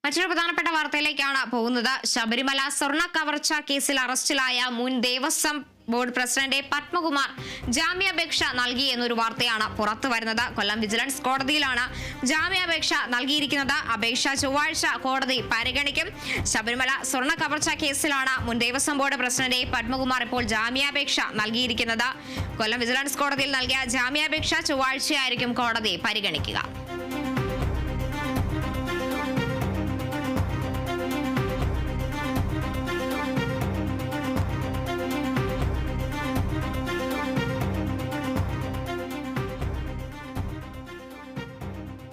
മറ്റൊരു പ്രധാനപ്പെട്ട വാർത്തയിലേക്കാണ് പോകുന്നത്. ശബരിമല സ്വർണ്ണ കവർച്ച കേസിൽ അറസ്റ്റിലായ മുൻ ദേവസ്വം ബോർഡ് പ്രസിഡന്റ് പത്മകുമാർ ജാമ്യാപേക്ഷ നൽകി എന്നൊരു വാർത്തയാണ് പുറത്തു വരുന്നത്. കൊല്ലം വിജിലൻസ് കോടതിയിലാണ് ജാമ്യാപേക്ഷ നൽകിയിരിക്കുന്നത്. അപേക്ഷ ചൊവ്വാഴ്ച കോടതി പരിഗണിക്കും. ശബരിമല സ്വർണ്ണ കവർച്ച കേസിലാണ് മുൻ ദേവസ്വം ബോർഡ് പ്രസിഡന്റ് പത്മകുമാർ ഇപ്പോൾ ജാമ്യാപേക്ഷ നൽകിയിരിക്കുന്നത്. കൊല്ലം വിജിലൻസ് കോടതിയിൽ നൽകിയ ജാമ്യാപേക്ഷ ചൊവ്വാഴ്ചയായിരിക്കും കോടതി പരിഗണിക്കുക.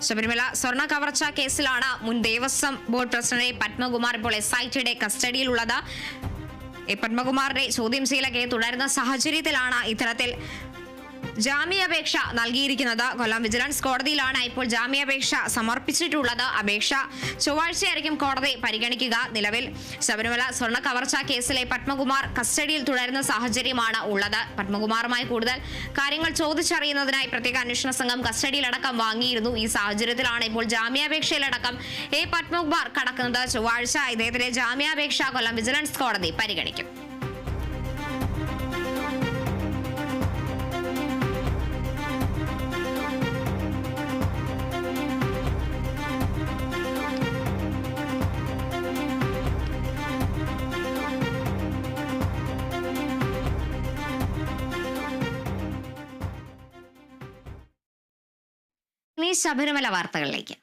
ശബരിമല സ്വർണ്ണ കവർച്ച കേസിലാണ് മുൻ ദേവസ്വം ബോർഡ് പ്രസിഡന്റ് പത്മകുമാർ ഇപ്പോൾ SITയുടെ കസ്റ്റഡിയിലുള്ളത്. പത്മകുമാറിന്റെ ചോദ്യം ചെയ്യലൊക്കെ തുടരുന്ന സാഹചര്യത്തിലാണ് ഇത്തരത്തിൽ ജാമ്യാപേക്ഷ നൽകിയിരിക്കുന്നത്. കൊല്ലം വിജിലൻസ് കോടതിയിലാണ് ഇപ്പോൾ ജാമ്യാപേക്ഷ സമർപ്പിച്ചിട്ടുള്ളത്. അപേക്ഷ ചൊവ്വാഴ്ചയായിരിക്കും കോടതി പരിഗണിക്കുക. നിലവിൽ ശബരിമല സ്വർണ്ണ കവർച്ച കേസിലെ പത്മകുമാർ കസ്റ്റഡിയിൽ തുടരുന്ന സാഹചര്യമാണ് ഉള്ളത്. പത്മകുമാറുമായി കൂടുതൽ കാര്യങ്ങൾ ചോദിച്ചറിയുന്നതിനായി പ്രത്യേക അന്വേഷണ സംഘം കസ്റ്റഡിയിലടക്കം വാങ്ങിയിരുന്നു. ഈ സാഹചര്യത്തിലാണ് ഇപ്പോൾ ജാമ്യാപേക്ഷയിലടക്കം പത്മകുമാർ കടക്കുന്നത്. ചൊവ്വാഴ്ച ഇദ്ദേഹത്തിന്റെ ജാമ്യാപേക്ഷ കൊല്ലം വിജിലൻസ് കോടതി പരിഗണിക്കും. ഇനി ശബരിമല വാർത്തകളിലേക്ക്.